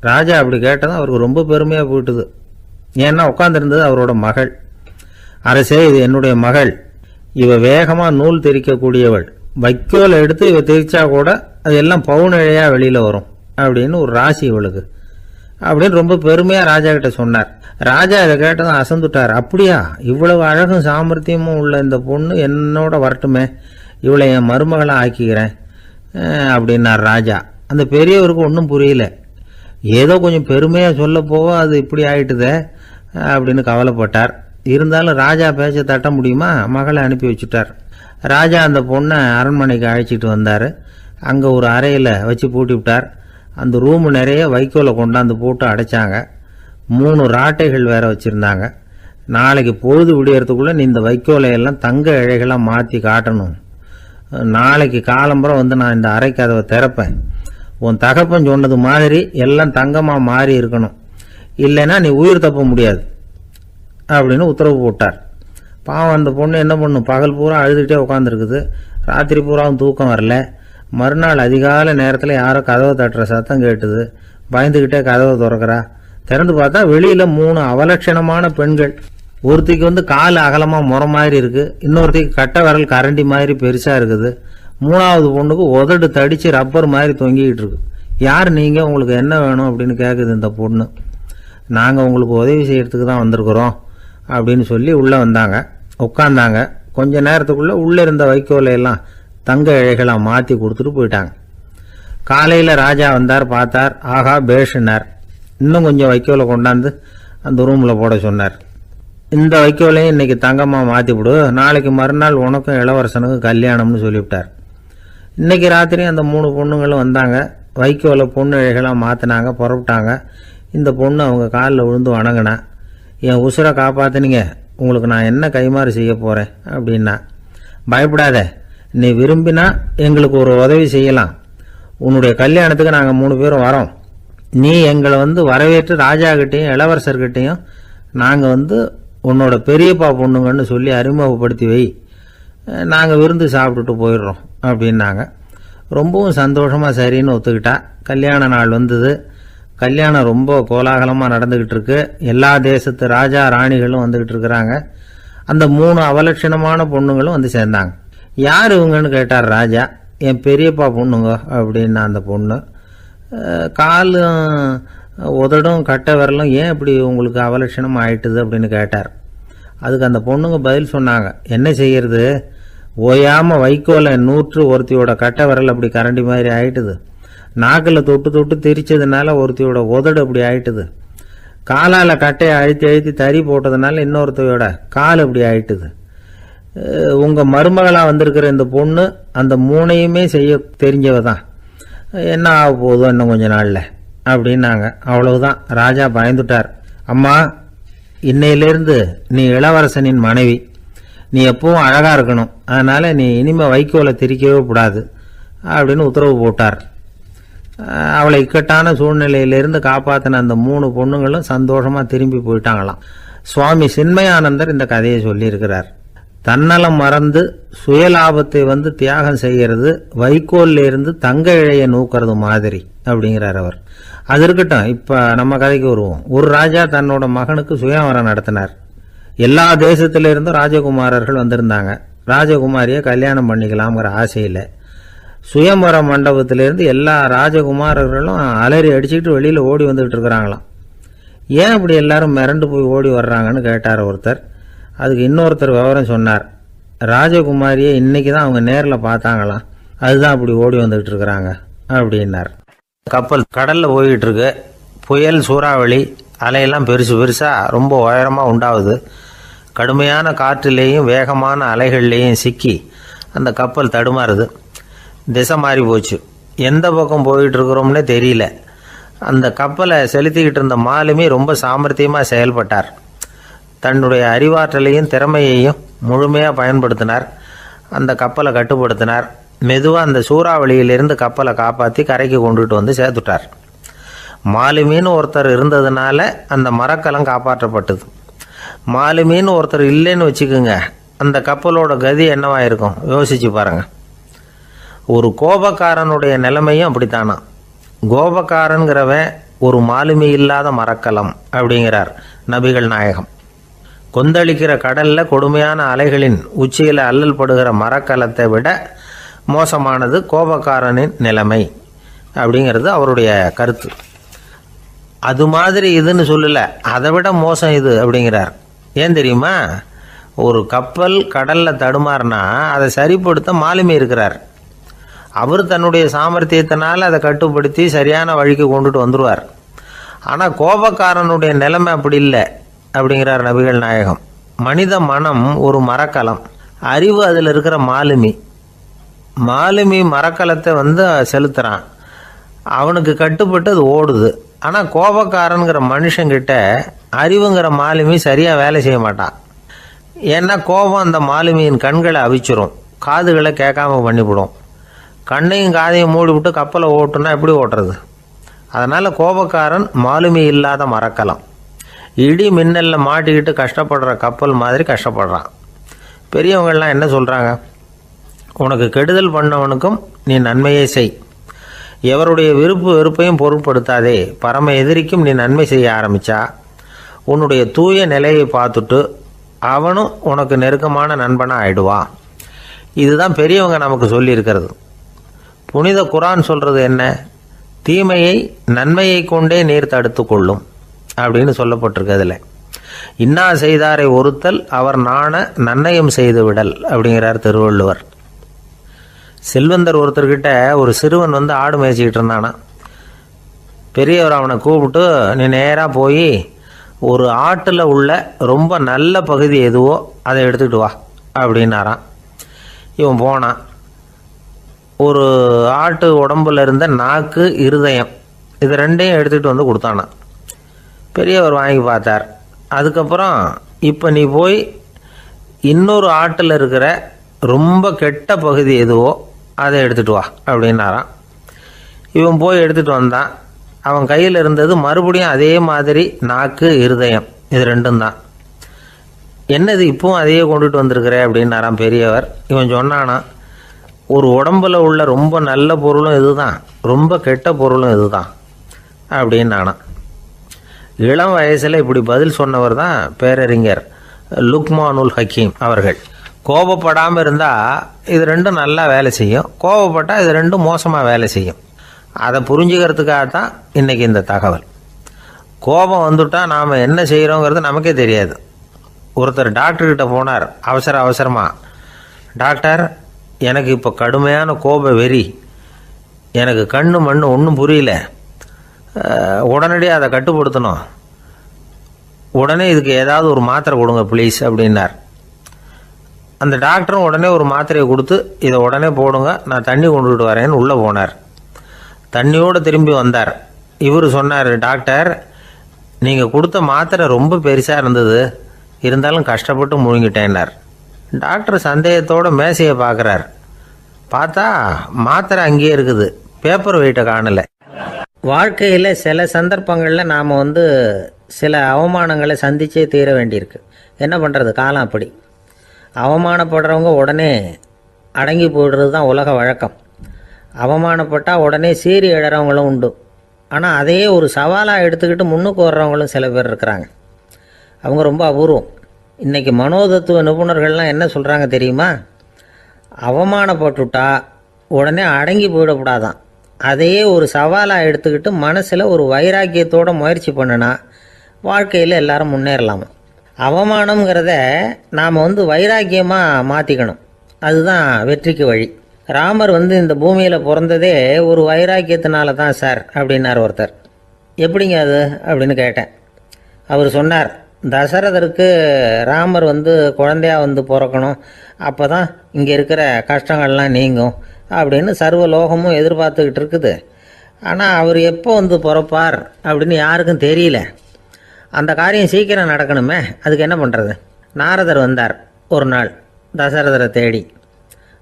ராஜா அப்படி கேட்டதும் அவருக்கு ரொம்ப பெருமையாக போயிட்டுது. ஏன்னா உட்காந்துருந்தது அவரோட மகள். அரசே, இது என்னுடைய மகள். இவ வேகமாக நூல் தெரிக்கக்கூடியவள். வைக்கோல் எடுத்து இவ தெரிச்சா கூட அது எல்லாம் பவுனிழையாக வெளியில் வரும் அப்படின்னு ஒரு ராசி இவளுக்கு அப்படின்னு ரொம்ப பெருமையாக ராஜா கிட்ட சொன்னார். ராஜா இதை கேட்டதும் அசந்துட்டார். அப்படியா, இவ்வளவு அழகும் சாமர்த்தியமும் உள்ள இந்த பொண்ணு என்னோட வரட்டுமே, இவளை என் மருமகளை ஆக்கிக்கிறேன் அப்படின்னார் ராஜா. அந்த பெரியவருக்கு ஒன்றும் புரியல. ஏதோ கொஞ்சம் பெருமையாக சொல்ல போக அது இப்படி ஆயிட்டுதே அப்படின்னு கவலைப்பட்டார். இருந்தாலும் ராஜா பேச்ச தட்ட முடியுமா, மகளை அனுப்பி வச்சுட்டார். ராஜா அந்த பொண்ணை அரண்மனைக்கு அழைச்சிட்டு வந்தார். அங்கே ஒரு அறையில் வச்சு பூட்டி விட்டார். அந்த ரூமு நிறைய வைக்கோலை கொண்டாந்து போட்டு அடைச்சாங்க. 3 ராட்டைகள் வேற வச்சுருந்தாங்க. நாளைக்கு பொழுது விடியறதுக்குள்ளே நீ இந்த வைக்கோலையெல்லாம் தங்க இழைகளாக மாற்றி காட்டணும். நாளைக்கு காலம்பரம் நான் இந்த அறை கதவை திறப்பேன். உன் தகப்பன் சொன்னது மாதிரி எல்லாம் தங்கமாக மாறி இருக்கணும், இல்லைன்னா நீ உயிர் தப்ப முடியாது அப்படின்னு உத்தரவு போட்டார். பாவம் அந்த பொண்ணு என்ன பண்ணும், பகல் பூரா அழுதுகிட்டே உட்காந்துருக்குது. ராத்திரி பூராவும் தூக்கம் வரல. மறுநாள் அதிகாலை நேரத்தில் யாரோ கதவை தட்டுற சத்தம் கேட்டுது. பயந்துக்கிட்டே கதவை திறக்கிறா. திறந்து பார்த்தா வெளியில் 3 அவலட்சணமான பெண்கள். ஒருத்திக்கு கால் அகலமாக முறை மாதிரி இருக்குது, இன்னொருத்திக்கு கட்டை விரல் கரண்டி மாதிரி பெருசாக இருக்குது, 3வது பொண்ணுக்கு உதடு தடித்து ரப்பர் மாதிரி தொங்கிக்கிட்டு இருக்கு. யார் நீங்கள், உங்களுக்கு என்ன வேணும் அப்படின்னு கேட்குது இந்த பொண்ணு. நாங்கள் உங்களுக்கு உதவி செய்யறதுக்கு தான் வந்திருக்கிறோம் அப்படின்னு சொல்லி உள்ளே வந்தாங்க. உட்காந்தாங்க. கொஞ்ச நேரத்துக்குள்ளே உள்ளே இருந்த வைக்கோலையெல்லாம் தங்க இழைகளாக மாற்றி கொடுத்துட்டு போயிட்டாங்க. காலையில் ராஜா வந்தார், பார்த்தார். ஆகா பேஷுனார். இன்னும் கொஞ்சம் வைக்கோலை கொண்டாந்து அந்த ரூமில் போட சொன்னார். இந்த வைக்கோலையும் இன்னைக்கு தங்கமாக மாற்றி விடு, நாளைக்கு மறுநாள் உனக்கும் இளவரசனுக்கும் கல்யாணம்னு சொல்லிவிட்டார். இன்னைக்கு ராத்திரி அந்த 3 பொண்ணுங்களும் வந்தாங்க. வைக்கோலை பொண்ணு இழைகளாக மாற்றினாங்க, புறப்பட்டாங்க. இந்த பொண்ணு அவங்க காலில் விழுந்து வணங்கினா. என் உசுரை காப்பாற்றினீங்க, உங்களுக்கு நான் என்ன கைமாறு செய்ய போகிறேன் அப்படின்னா. பயப்படாத, நீ விரும்பினா எங்களுக்கு ஒரு உதவி செய்யலாம். உன்னுடைய கல்யாணத்துக்கு நாங்கள் 3 பேரும் வரோம். நீ எங்களை வரவேற்று ராஜாக்கிட்டையும் இளவரசர்கிட்டையும் நாங்கள் உன்னோட பெரியப்பா பொண்ணுங்கன்னு சொல்லி அறிமுகப்படுத்தி வை, நாங்கள் விருந்து சாப்பிட்டுட்டு போயிடுறோம் அப்படின்னாங்க. ரொம்பவும் சந்தோஷமாக சரின்னு ஒத்துக்கிட்டா. கல்யாண நாள் வந்தது. கல்யாணம் ரொம்ப கோலாகலமாக நடந்துக்கிட்டு இருக்கு. எல்லா தேசத்து ராஜா ராணிகளும் வந்துக்கிட்டு இருக்கிறாங்க. அந்த 3 அவலட்சணமான பொண்ணுங்களும் சேர்ந்தாங்க. யார் இவங்கன்னு கேட்டார் ராஜா. என் பெரியப்பா பொண்ணுங்க அப்படின்னா அந்த பொண்ணு. காலும் உதடும் கட்டை விரலும் ஏன் இப்படி உங்களுக்கு அவலட்சணம் ஆயிட்டுது அப்படின்னு கேட்டார். அதுக்கு அந்த பொண்ணுங்க பதில் சொன்னாங்க. என்ன செய்யறது, ஓயாமல் வைக்கோலை நூற்று ஒருத்தியோட கட்டை விரல் அப்படி கரண்டி மாதிரி ஆயிட்டுது. நாக்கில் தொட்டு தொட்டு திரிச்சதுனால ஒருத்தியோட உதடு அப்படி ஆயிட்டுது. காலால் கட்டையை அழுத்தி அழுத்தி தறி போட்டதுனால இன்னொருத்தையோட கால் அப்படி ஆயிட்டுது. உங்கள் மருமகளாக வந்திருக்கிற இந்த பொண்ணு அந்த 3ஐயுமே செய்ய தெரிஞ்சவ தான். என்ன ஆக போகுதோ இன்னும் கொஞ்ச நாளில் அப்படின்னாங்க. அவ்வளவுதான். ராஜா பயந்துட்டார். அம்மா, இன்னையிலேருந்து நீ இளவரசனின் மனைவி. நீ எப்பவும் அழகாக இருக்கணும், அதனால் நீ இனிமேல் வைக்கோலை திரிக்கவே கூடாது அப்படின்னு உத்தரவு போட்டார். அவளை இக்கட்டான சூழ்நிலையிலிருந்து காப்பாற்றின அந்த 3 பொண்ணுங்களும் சந்தோஷமாக திரும்பி போயிட்டாங்களாம். சுவாமி சின்மயானந்தர் இந்த கதையை சொல்லியிருக்கிறார். தன்னலம் மறந்து சுயலாபத்தை தியாகம் செய்கிறது வைக்கோல்ல இருந்து தங்க இழைய நூக்கிறது மாதிரி அப்படிங்கிறார் அவர். அது இருக்கட்டும், இப்ப நம்ம கதைக்கு வருவோம். ஒரு ராஜா தன்னோட மகனுக்கு சுயவரம் நடத்தினார். எல்லா தேசத்தில இருந்தும் ராஜகுமாரர்கள் வந்திருந்தாங்க. ராஜகுமாரியை கல்யாணம் பண்ணிக்கலாம்ங்கிற ஆசையில் சுயம்பர மண்டபத்திலிருந்து எல்லா ராஜகுமாரர்களும் அலறி அடிச்சுக்கிட்டு வெளியில் ஓடி வந்துகிட்டு இருக்கிறாங்களாம். ஏன் அப்படி எல்லாரும் மிரண்டு போய் ஓடி வர்றாங்கன்னு கேட்டார் ஒருத்தர். அதுக்கு இன்னொருத்தர் விவரம் சொன்னார். ராஜகுமாரியை இன்னைக்கு தான் அவங்க நேரில் பார்த்தாங்களாம், அதுதான் அப்படி ஓடி வந்துகிட்டு இருக்கிறாங்க அப்படின்னார். கப்பல் கடலில் போய்கிட்டு இருக்கு. புயல், சூறாவளி, அலையெல்லாம் பெருசு பெருசாக ரொம்ப உயரமாக உண்டாகுது. கடுமையான காற்றிலேயும் வேகமான அலைகள்லேயும் சிக்கி அந்த கப்பல் தடுமாறுது. திசை மாறி போச்சு. எந்த பக்கம் போயிட்டு இருக்கிறோம்னே தெரியல. அந்த கப்பலை செலுத்திக்கிட்டு இருந்த மாலுமி ரொம்ப சாமர்த்தியமாக செயல்பட்டார். தன்னுடைய அறிவாற்றலையும் திறமையையும் முழுமையாக பயன்படுத்தினார். அந்த கப்பலை கட்டுப்படுத்தினார். மெதுவாக அந்த சூறாவளியிலிருந்து கப்பலை காப்பாற்றி கரைக்கு கொண்டுட்டு வந்து சேர்த்துட்டார். மாலுமின்னு ஒருத்தர் இருந்ததுனால அந்த மரக்கலம் காப்பாற்றப்பட்டது. மாலுமின்னு ஒருத்தர் இல்லைன்னு வச்சுக்கோங்க, அந்த கப்பலோட கதி என்னவா இருக்கும் யோசிச்சு பாருங்க. ஒரு கோபக்காரனுடைய நிலைமையும் அப்படித்தானா. கோபக்காரன்கிறவன் ஒரு மாலுமி இல்லாத மரக்கலம் அப்படிங்கிறார் நபிகள் நாயகம். கொந்தளிக்கிற கடல்ல கொடுமையான அலைகளின் உச்சியில் அல்லல் படுகிற மரக்கலத்தை விட மோசமானது கோபக்காரனின் நிலைமை அப்படிங்கிறது அவருடைய கருத்து. அது மாதிரி இதுன்னு சொல்லல, அதை விட மோசம் இது அப்படிங்கிறார். ஏன் தெரியுமா? ஒரு கப்பல் கடல்ல தடுமாறினா அதை சரிப்படுத்த மாலுமி இருக்கிறார். அவர் தன்னுடைய சாமர்த்தியத்தினால் அதை கட்டுப்படுத்தி சரியான வழிக்கு கொண்டுட்டு வந்துடுவார். ஆனால் கோபக்காரனுடைய நிலைமை அப்படி இல்லை அப்படிங்கிறார் நபிகள் நாயகம். மனித மனம் ஒரு மரக்கலம், அறிவு அதில் இருக்கிற மாலுமி. மாலுமி மரக்கலத்தை செலுத்துகிறான், அவனுக்கு கட்டுப்பட்டு அது ஓடுது. ஆனால் கோபக்காரனுங்கிற மனுஷங்கிட்ட அறிவுங்கிற மாலுமி சரியாக வேலை செய்ய மாட்டான். ஏன்னா கோபம் அந்த மாலுமியின் கண்களை அவிச்சிரும், காதுகளை கேட்காம பண்ணிவிடும். கண்ணையும் காதையும் மூடிவிட்டு கப்பலை ஓட்டுனா எப்படி ஓட்டுறது? அதனால் கோபக்காரன் மாலுமி இல்லாத மரக்கலம். இடி மின்னலில் மாட்டிக்கிட்டு கஷ்டப்படுற கப்பல் மாதிரி கஷ்டப்படுறான். பெரியவங்கள்லாம் என்ன சொல்கிறாங்க? உனக்கு கெடுதல் பண்ணவனுக்கும் நீ நன்மையை செய், எவருடைய விருப்பு வெறுப்பையும் பொருட்படுத்தாதே. பரம எதிரிக்கும் நீ நன்மை செய்ய ஆரம்பித்தா உன்னுடைய தூய நிலையை பார்த்துட்டு அவனும் உனக்கு நெருக்கமான நண்பனாக ஆயிடுவான். இதுதான் பெரியவங்க நமக்கு சொல்லியிருக்கிறது. புனித குரான் சொல்கிறது என்ன? தீமையை நன்மையை கொண்டே நீர் தடுத்து கொள்ளும் அப்படின்னு சொல்லப்பட்டிருக்கு. அதில் இன்னா செய்தாரை ஒருத்தல் அவர் நாண நன்னயம் செய்து விடல் அப்படிங்கிறார் திருவள்ளுவர். செல்வந்தர் ஒருத்தர்கிட்ட ஒரு சிறுவன் ஆடு மேய்ச்சிக்கிட்டு இருந்தானா. பெரியவர் அவனை கூப்பிட்டு, நீ நேராக போய் ஒரு ஆட்டில் உள்ள ரொம்ப நல்ல பகுதி எதுவோ அதை எடுத்துக்கிட்டு வா அப்படின்னாரான். இவன் போனான். ஒரு ஆட்டு உடம்புல இருந்த நாக்கு, இருதயம், இது ரெண்டையும் எடுத்துகிட்டு கொடுத்தானான். பெரியவர் வாங்கி பார்த்தார். அதுக்கப்புறம் இப்போ நீ போய் இன்னொரு ஆட்டில் இருக்கிற ரொம்ப கெட்ட பகுதி எதுவோ அதை எடுத்துகிட்டு வா அப்படின்னாரான். இவன் போய் எடுத்துகிட்டு வந்தான். அவன் கையில் இருந்தது மறுபடியும் அதே மாதிரி நாக்கு, இருதயம், இது ரெண்டும் தான். என்னது இப்பவும் அதையே கொண்டுட்டு வந்திருக்கிற அப்படின்னாரான் பெரியவர். இவன் சொன்னானா, ஒரு உடம்புல உள்ள ரொம்ப நல்ல பொருளும் இதுதான், ரொம்ப கெட்ட பொருளும் இதுதான் அப்படின்னானா. இளம் வயசில் இப்படி பதில் சொன்னவர் தான் பேரறிஞர் லுக்மானுல் ஹக்கீம் அவர்கள். கோபப்படாமல் இருந்தால் இது ரெண்டும் நல்லா வேலை செய்யும், கோபப்பட்டால் இது ரெண்டும் மோசமாக வேலை செய்யும். அதை புரிஞ்சுக்கிறதுக்காகத்தான் இன்றைக்கி இந்த தகவல். கோபம் வந்துட்டால் நாம் என்ன செய்கிறோங்கிறது நமக்கே தெரியாது. ஒருத்தர் டாக்டர்கிட்ட போனார் அவசரமாக. டாக்டர், எனக்கு இப்போ கடுமையான கோப வெறி, எனக்கு கண்ணு மண்ணு ஒன்றும் புரியல, உடனடியாக அதை கட்டுப்படுத்தணும், உடனே இதுக்கு ஏதாவது ஒரு மாத்திரை கொடுங்க ப்ளீஸ் அப்படின்னார். அந்த டாக்டரும் உடனே ஒரு மாத்திரையை கொடுத்து, இதை உடனே போடுங்க, நான் தண்ணி கொண்டுகிட்டு வரேன்னு உள்ளே போனார். தண்ணியோடு திரும்பி வந்தார். இவர் சொன்னார், டாக்டர், நீங்கள் கொடுத்த மாத்திரை ரொம்ப பெருசாக இருந்தது, இருந்தாலும் கஷ்டப்பட்டு முழுங்கிட்டேன்னார். டாக்டர் சந்தேகத்தோடு மேசையை பார்க்குறார். பார்த்தா மாத்திரை அங்கேயே இருக்குது, பேப்பர் வெயிட்டை காணலை. வாழ்க்கையில் சில சந்தர்ப்பங்களில் நாம் சில அவமானங்களை சந்திச்சே தீர வேண்டியிருக்கு. என்ன பண்ணுறது, காலம் அப்படி. அவமானப்படுறவங்க உடனே அடங்கி போயிடுறது தான் உலக வழக்கம். அவமானப்பட்டால் உடனே சீறி எழறவங்களும் உண்டு. ஆனால் அதையே ஒரு சவாலாக எடுத்துக்கிட்டு முன்னுக்கு வர்றவங்களும் சில பேர் இருக்கிறாங்க. அவங்க ரொம்ப அபூர்வம். இன்றைக்கி மனோதத்துவ நிபுணர்கள்லாம் என்ன சொல்கிறாங்க தெரியுமா? அவமானப்பட்டுட்டா உடனே அடங்கி போயிடக்கூடாதான். அதையே ஒரு சவாலாக எடுத்துக்கிட்டு மனசில் ஒரு வைராக்கியத்தோடு முயற்சி பண்ணினா வாழ்க்கையில் எல்லாரும் முன்னேறலாமா. அவமானங்கிறத நாம் வைராக்கியமாக மாற்றிக்கணும். அதுதான் வெற்றிக்கு வழி. ராமர் இந்த பூமியில் பிறந்ததே ஒரு வைராக்கியத்தினால தான் சார் அப்படின்னார் ஒருத்தர். எப்படிங்க அது அப்படின்னு கேட்டேன். அவர் சொன்னார், தசரதருக்கு ராமர் குழந்தையாக பிறக்கணும், அப்போ தான் இங்கே இருக்கிற கஷ்டங்கள்லாம் நீங்கும் அப்படின்னு சர்வ லோகமும் எதிர்பார்த்துக்கிட்டு இருக்குது. ஆனால் அவர் எப்போ பிறப்பார் அப்படின்னு யாருக்கும் தெரியல. அந்த காரியம் சீக்கிரம் நடக்கணுமே, அதுக்கு என்ன பண்ணுறது? நாரதர் வந்தார் ஒரு நாள் தசரதரை தேடி.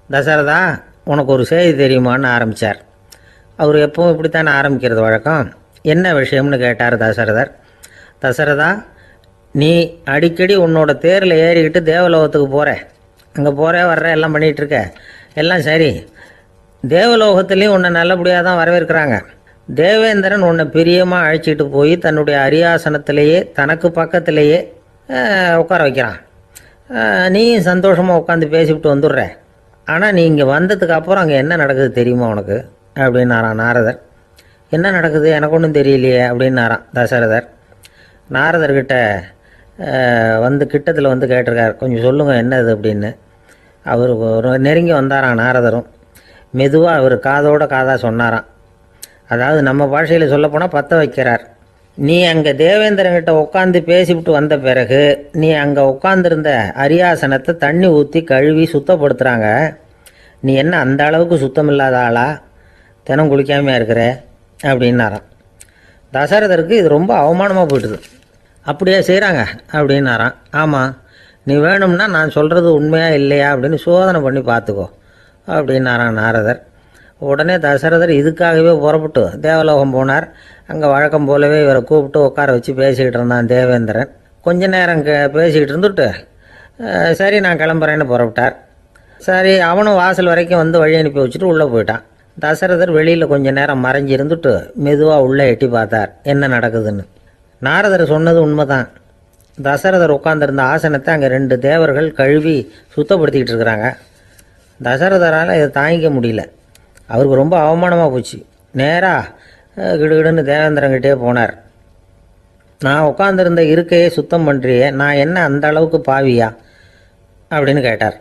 தசரதா, உனக்கு ஒரு செய்தி தெரியுமான்னு ஆரம்பித்தார். அவர் எப்பவும் இப்படித்தானே ஆரம்பிக்கிறது வழக்கம். என்ன விஷயம்னு கேட்டார் தசரதர். தசரதா, நீ அடிக்கடி உன்னோட தேரில் ஏறிக்கிட்டு தேவலோகத்துக்கு போகிற, அங்கே போகிற வர்ற எல்லாம் பண்ணிகிட்ருக்க, எல்லாம் சரி. தேவலோகத்துலேயும் உன்னை நல்லபடியாக தான் வரவேற்கிறாங்க. தேவேந்திரன் உன்னை பிரியமாக அழைச்சிட்டு போய் தன்னுடைய அரியாசனத்திலேயே தனக்கு பக்கத்திலேயே உட்கார வைக்கிறான். நீயும் சந்தோஷமாக உட்காந்து பேசிவிட்டு வந்துடுற. ஆனால் நீ இங்கே வந்ததுக்கு அப்புறம் அங்கே என்ன நடக்குது தெரியுமா உனக்கு அப்படின்னாரான் நாரதர். என்ன நடக்குது எனக்கு ஒன்றும் தெரியலையே அப்படின்னாரான் தசரதர். நாரதர்கிட்ட கிட்டத்தில் கேட்டிருக்கார், கொஞ்சம் சொல்லுங்கள் என்னது அப்படின்னு. அவர் நெருங்கி வந்தாரான் நாரதரும். மெதுவாக அவர் காதோட காதாக சொன்னாராம். அதாவது நம்ம பாஷையில் சொல்லப்போனால் பற்ற வைக்கிறார். நீ அங்கே தேவேந்திரங்கிட்ட உட்காந்து பேசிவிட்டு வந்த பிறகு நீ அங்கே உட்காந்துருந்த அரியாசனத்தை தண்ணி ஊற்றி கழுவி சுத்தப்படுத்துகிறாங்க. நீ என்ன அந்த அளவுக்கு சுத்தம் இல்லாத ஆளா? தினம் குளிக்காமையாக இருக்கிற அப்படின்னாராம். தசரதருக்கு இது ரொம்ப அவமானமாக போயிட்டுது. அப்படியே செய்கிறாங்க அப்படின்னாராம். ஆமாம், நீ வேணும்னா நான் சொல்கிறது உண்மையா இல்லையா அப்படின்னு சோதனை பண்ணி பார்த்துக்கோ அப்படின்னாரான் நாரதர். உடனே தசரதர் இதுக்காகவே புறப்பட்டு தேவலோகம் போனார். அங்கே வழக்கம் போலவே இவரை கூப்பிட்டு உட்கார வச்சு பேசிக்கிட்டு இருந்தான் தேவேந்திரன். கொஞ்ச நேரம் பேசிக்கிட்டு இருந்துட்டு சரி நான் கிளம்புறேன்னு புறப்பட்டார். சரி, அவனும் வாசல் வரைக்கும் வழி அனுப்பி வச்சுட்டு உள்ளே போயிட்டான். தசரதர் வெளியில் கொஞ்ச நேரம் மறைஞ்சி இருந்துட்டு மெதுவாக உள்ளே எட்டி பார்த்தார் என்ன நடக்குதுன்னு. நாரதர் சொன்னது உண்மைதான். தசரதர் உட்காந்துருந்த ஆசனத்தை அங்கே 2 தேவர்கள் கழுவி சுத்தப்படுத்திக்கிட்டு இருக்கிறாங்க. தசரதரால் இதை தாங்கிக்க முடியல. அவருக்கு ரொம்ப அவமானமாக போச்சு. நேராக கிடுகிடுன்னு தேவேந்திரங்கிட்டே போனார். நான் உட்காந்துருந்த இருக்கையே சுத்தம் பண்ணுறியே, நான் என்ன அந்த அளவுக்கு பாவியா அப்படின்னு கேட்டார்.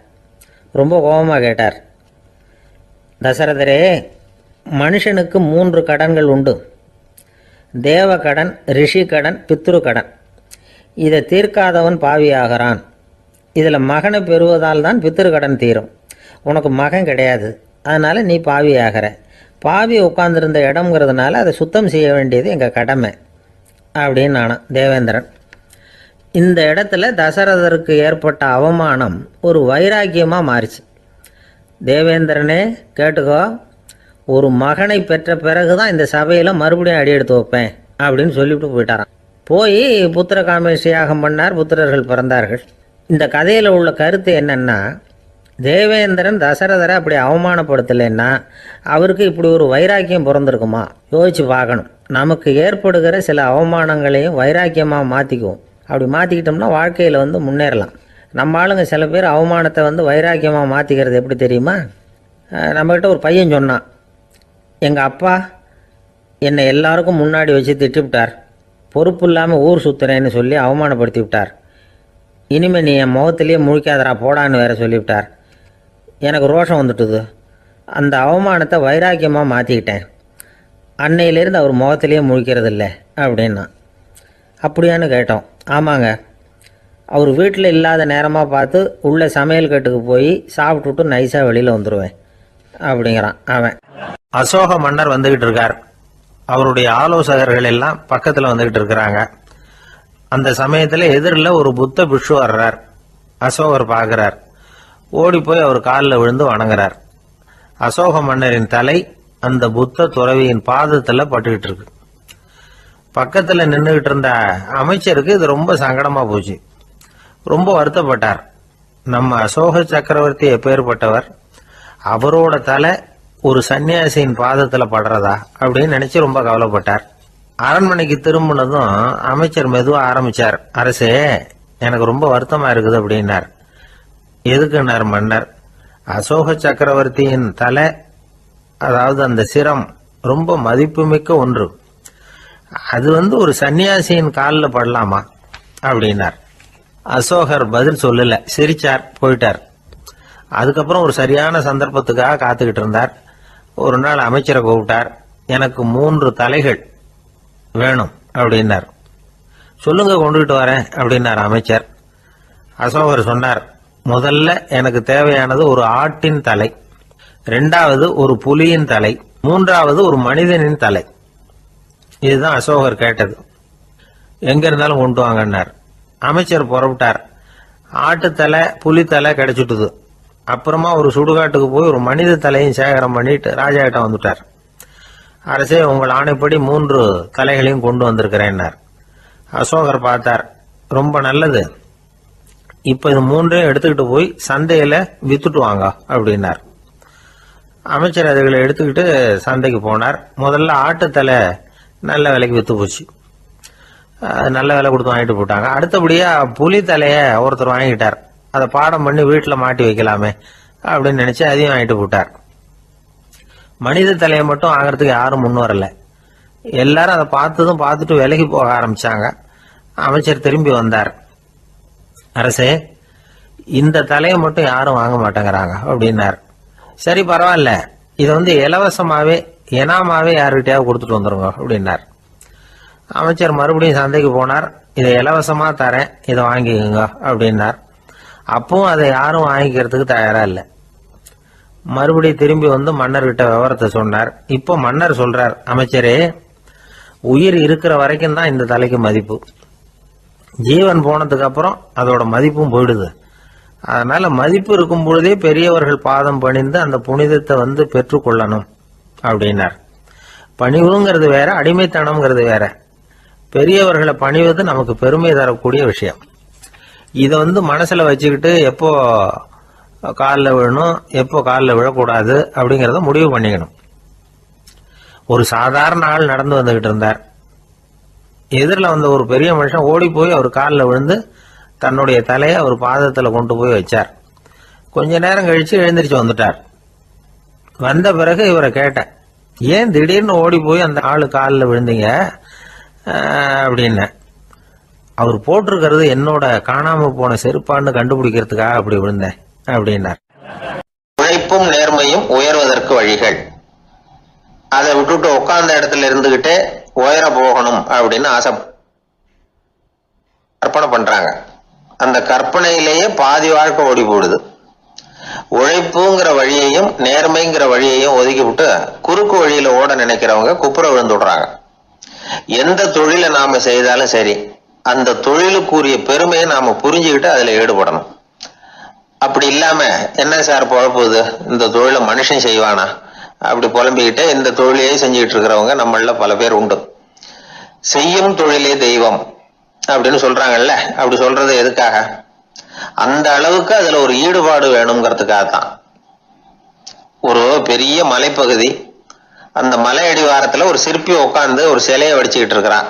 ரொம்ப கோபமாக கேட்டார். தசரதரே, மனுஷனுக்கு 3 கடன்கள் உண்டு. தேவ கடன், ரிஷி கடன், பித்ரு கடன். இதை தீர்க்காதவன் பாவியாகிறான். இதில் மகனை பெறுவதால் தான் பித்ரு கடன் தீரும். உனக்கு மகன் கிடையாது, அதனால் நீ பாவி ஆகிற. பாவி உட்காந்துருந்த இடம்ங்கிறதுனால அதை சுத்தம் செய்ய வேண்டியது எங்கள் கடமை அப்படின்னு நானும் தேவேந்திரன். இந்த இடத்துல தசரதருக்கு ஏற்பட்ட அவமானம் ஒரு வைராக்கியமாக மாறிச்சு. தேவேந்திரனே கேட்டுக்கோ, ஒரு மகனை பெற்ற பிறகு தான் இந்த சபையில் மறுபடியும் அடி எடுத்து வைப்பேன் அப்படின்னு சொல்லிவிட்டு போயிட்டாரான். போய் புத்திர காமேஷ் யாகம் பண்ணார். புத்திரர்கள் பிறந்தார்கள். இந்த கதையில் உள்ள கருத்து என்னென்னா, தேவேந்திரன் தசரதரை அப்படி அவமானப்படுத்தலைன்னா அவருக்கு இப்படி ஒரு வைராக்கியம் பிறந்திருக்குமா? யோசிச்சு பார்க்கணும். நமக்கு ஏற்படுகிற சில அவமானங்களையும் வைராக்கியமாக மாற்றிக்குவோம். அப்படி மாற்றிக்கிட்டோம்னா வாழ்க்கையில் முன்னேறலாம். நம்ம ஆளுங்க சில பேர் அவமானத்தை வைராக்கியமாக மாற்றிக்கிறது எப்படி தெரியுமா? நம்மக்கிட்ட ஒரு பையன் சொன்னான், எங்கள் அப்பா என்னை எல்லாருக்கும் முன்னாடி வச்சு திட்டிவிட்டார், பொறுப்பு இல்லாமல் ஊர் சுற்றுறேன்னு சொல்லி அவமானப்படுத்தி விட்டார். இனிமேல் நீ என் முகத்திலேயே முழிக்காதரா போடான்னு வேற சொல்லிவிட்டார். எனக்கு ரோஷம் வந்துட்டுது. அந்த அவமானத்தை வைராக்கியமாக மாற்றிக்கிட்டேன். அன்னையிலேருந்து அவர் முகத்திலேயே முழிக்கிறது இல்லை அப்படின்னா. அப்படியான்னு கேட்டோம். ஆமாங்க, அவர் வீட்டில் இல்லாத நேரமாக பார்த்து உள்ள சமையல் கட்டுக்கு போய் சாப்பிட்டுட்டு நைஸாக வெளியில் வந்துடுவேன் அப்படிங்கிறான் அவன். அசோக மன்னர் வந்துகிட்டு இருக்கார். அவருடைய ஆலோசகர்கள் எல்லாம் பக்கத்தில் வந்துகிட்டு இருக்கிறாங்க. அந்த சமயத்தில் எதிரில் ஒரு புத்த பிக்ஷு வர்றார். அசோகர் பார்க்குறார். ஓடி போய் அவர் காலில் விழுந்து வணங்குறார். அசோக மன்னரின் தலை அந்த புத்த துறவியின் பாதத்தில் பட்டுக்கிட்டு இருக்கு. பக்கத்தில் நின்றுகிட்டு இருந்த அமைச்சருக்கு இது ரொம்ப சங்கடமாக போச்சு. ரொம்ப வருத்தப்பட்டார். நம்ம அசோக சக்கரவர்த்தி எப்பேற்பட்டவர், அவரோட தலை ஒரு சன்னியாசியின் பாதத்துல படுறதா அப்படின்னு நினைச்சு ரொம்ப கவலைப்பட்டார். அரண்மனைக்கு திரும்பினதும் அமைச்சர் மெதுவா ஆரம்பிச்சார். அரசே, எனக்கு ரொம்ப வருத்தமா இருக்குது அப்படின்னார். எதுக்குன்னார் மன்னர். அசோக சக்கரவர்த்தியின் தலை, அதாவது அந்த சிரம், ரொம்ப மதிப்புமிக்க ஒன்று. அது ஒரு சன்னியாசியின் காலில் படலாமா அப்படின்னார். அசோகர் பதில் சொல்லல, சிரிச்சார், போயிட்டார். அதுக்கப்புறம் ஒரு சரியான சந்தர்ப்பத்துக்காக காத்துக்கிட்டு இருந்தார். ஒரு நாள் அமைச்சரை கூப்பிட்டார். எனக்கு 3 தலைகள் வேணும் அப்படின்னார். சொல்லுங்க, கொண்டுகிட்டு வரேன் அப்படின்னார் அமைச்சர். அசோகர் சொன்னார், முதல்ல எனக்கு தேவையானது ஒரு ஆட்டின் தலை, 2வது ஒரு புலியின் தலை, 3வது ஒரு மனிதனின் தலை. இதுதான் அசோகர் கேட்டது. எங்க இருந்தாலும் கொண்டு வாங்கன்னார். அமைச்சர் புறப்பட்டார். ஆட்டுத்தலை, புலித்தலை கிடைச்சிட்டுது. அப்புறமா ஒரு சுடுகாட்டுக்கு போய் ஒரு மனித தலையும் சேகரம் பண்ணிட்டு ராஜா கிட்ட வந்துட்டார். அரசே, உங்கள் ஆணைப்படி 3 தலைகளையும் கொண்டு வந்திருக்கிறேன்னார். அசோகர் பார்த்தார். ரொம்ப நல்லது, இப்ப இது 3ஐயும் எடுத்துக்கிட்டு போய் சந்தையில வித்துட்டு வாங்க அப்படின்னார். அமைச்சர் அதுகளை எடுத்துக்கிட்டு சந்தைக்கு போனார். முதல்ல ஆட்டுத்தலை நல்ல விலைக்கு வித்து போச்சு. நல்ல விலை கொடுத்து வாங்கிட்டு போட்டாங்க. அடுத்தபடியா புலி தலைய ஒருத்தர் வாங்கிட்டார். அதை பாடம் பண்ணி வீட்டில் மாட்டி வைக்கலாமே அப்படின்னு நினைச்சு அதையும் வாங்கிட்டு போட்டார். மனித தலையை மட்டும் வாங்கறதுக்கு யாரும் முன் வரல. எல்லாரும் அதை பார்த்துட்டு விலகி போக ஆரம்பிச்சாங்க. அமைச்சர் திரும்பி வந்தார். அரசே, இந்த தலையை மட்டும் யாரும் வாங்க மாட்டேங்கிறாங்க அப்படின்னார். சரி, பரவாயில்ல, இதை இலவசமாவே எனாமாவே யாருக்கிட்டையாவது கொடுத்துட்டு வந்துருங்க அப்படின்னார். அமைச்சர் மறுபடியும் சந்தைக்கு போனார். இதை இலவசமா தரேன், இதை வாங்கிக்கோங்க அப்படின்னார். அப்பவும் அதை யாரும் வாங்கிக்கிறதுக்கு தயாரா இல்லை. மறுபடியும் திரும்பி மன்னர்கிட்ட விவரத்தை சொன்னார். இப்போ மன்னர் சொல்றார், அமைச்சரே, உயிர் இருக்கிற வரைக்கும் தான் இந்த தலைக்கு மதிப்பு. ஜீவன் போனதுக்கு அப்புறம் அதோட மதிப்பும் போயிடுது. அதனால மதிப்பு இருக்கும் பொழுதே பெரியவர்கள் பாதம் பணிந்து அந்த புனிதத்தை பெற்றுக்கொள்ளணும் அப்படின்னார். பணிவுங்கிறது வேற, அடிமைத்தனம்ங்கிறது வேற. பெரியவர்களை பணிவது நமக்கு பெருமை தரக்கூடிய விஷயம். இதை மனசுல வச்சுக்கிட்டு எப்போ காலில் விழணும், எப்போ காலில் விழக்கூடாது அப்படிங்கிறத முடிவு பண்ணிக்கணும். ஒரு சாதாரண ஆள் நடந்து வந்துகிட்டு இருந்தார். எதிரில் வந்த ஒரு பெரிய மனுஷன் ஓடி போய் அவர் காலில் விழுந்து தன்னுடைய தலையை அவர் பாதத்தில் கொண்டு போய் வச்சார். கொஞ்ச நேரம் கழிச்சு எழுந்திரிச்சு வந்துட்டார். வந்த பிறகு இவரை கேட்டேன், ஏன் திடீர்னு ஓடி போய் அந்த ஆளு காலில் விழுந்தீங்க அப்படின்னு. அவர் போட்டிருக்கிறது என்னோட காணாம போன செருப்பான்னு கண்டுபிடிக்கிறதுக்காக அப்படி விழுந்தேன் அப்படின்னார். உழைப்பும் நேர்மையும் உயர்வதற்கு வழிகள். அதை விட்டுட்டு உட்கார்ந்த இடத்துல இருந்துகிட்டே உயர போகணும் அப்படின்னு ஆசை கற்பனை பண்றாங்க. அந்த கற்பனையிலேயே பாதி வாழ்க்கை ஓடி போடுது. உழைப்புங்கிற வழியையும் நேர்மைங்கிற வழியையும் ஒதுக்கி விட்டு குறுக்கு வழியில ஓட நினைக்கிறவங்க குப்புற விழுந்துடுறாங்க. எந்த தொழிலை நாம செய்தாலும் சரி, அந்த தொழிலுக்குரிய பெருமையை நாம புரிஞ்சுக்கிட்டு அதுல ஈடுபடணும். அப்படி இல்லாம, என்ன சார் பொழப்புது, இந்த தொழிலை மனுஷன் செய்வானா அப்படி புலம்பிக்கிட்டே இந்த தொழிலையே செஞ்சுக்கிட்டு இருக்கிறவங்க நம்மள பல பேர் உண்டு. செய்யும் தொழிலே தெய்வம் அப்படின்னு சொல்றாங்கல்ல, அப்படி சொல்றது எதுக்காக? அந்த அளவுக்கு அதுல ஒரு ஈடுபாடு வேணுங்கிறதுக்காகத்தான். ஒரு பெரிய மலைப்பகுதி, அந்த மலை அடிவாரத்துல ஒரு சிற்பி உட்காந்து ஒரு சிலையை வடிச்சுக்கிட்டு இருக்கிறான்.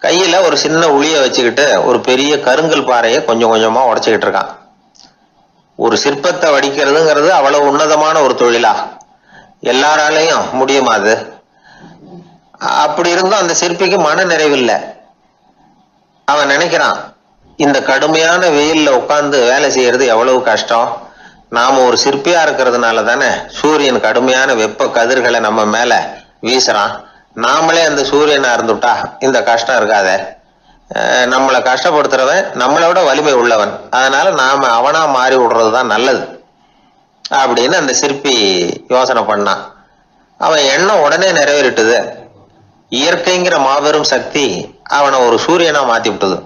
கையில ஒரு சின்ன உளிய வச்சுக்கிட்டு ஒரு பெரிய கருங்கல் பாறையை கொஞ்சம் கொஞ்சமா உடைச்சுக்கிட்டு இருக்கான். ஒரு சிற்பத்தை வடிக்கிறதுங்கிறது அவ்வளவு உன்னதமான ஒரு தொழிலா? எல்லாராலையும் முடியுமா அது? அப்படி இருந்தும் அந்த சிற்பிக்கு மன நிறைவில்லை. அவன் நினைக்கிறான், இந்த கடுமையான வெயில்ல உட்கார்ந்து வேலை செய்யறது எவ்வளவு கஷ்டம். நாம ஒரு சிற்பியா இருக்கிறதுனால தானே சூரியன் கடுமையான வெப்ப கதிர்களை நம்ம மேல வீசுறான். நாமளே அந்த சூரியனா இருந்துட்டா இந்த கஷ்டம் இருக்காதே. நம்மளை கஷ்டப்படுத்துறவன் நம்மளோட வலிமை உள்ளவன், அதனால நாம அவனா மாறி விடுறதுதான் நல்லது அப்படின்னு அந்த சிற்பி யோசனை பண்ணான். அவன் எண்ணம் உடனே நிறைவேறிட்டுது. இயற்கைங்கிற மாபெரும் சக்தி அவனை ஒரு சூரியனா மாத்தி விட்டது.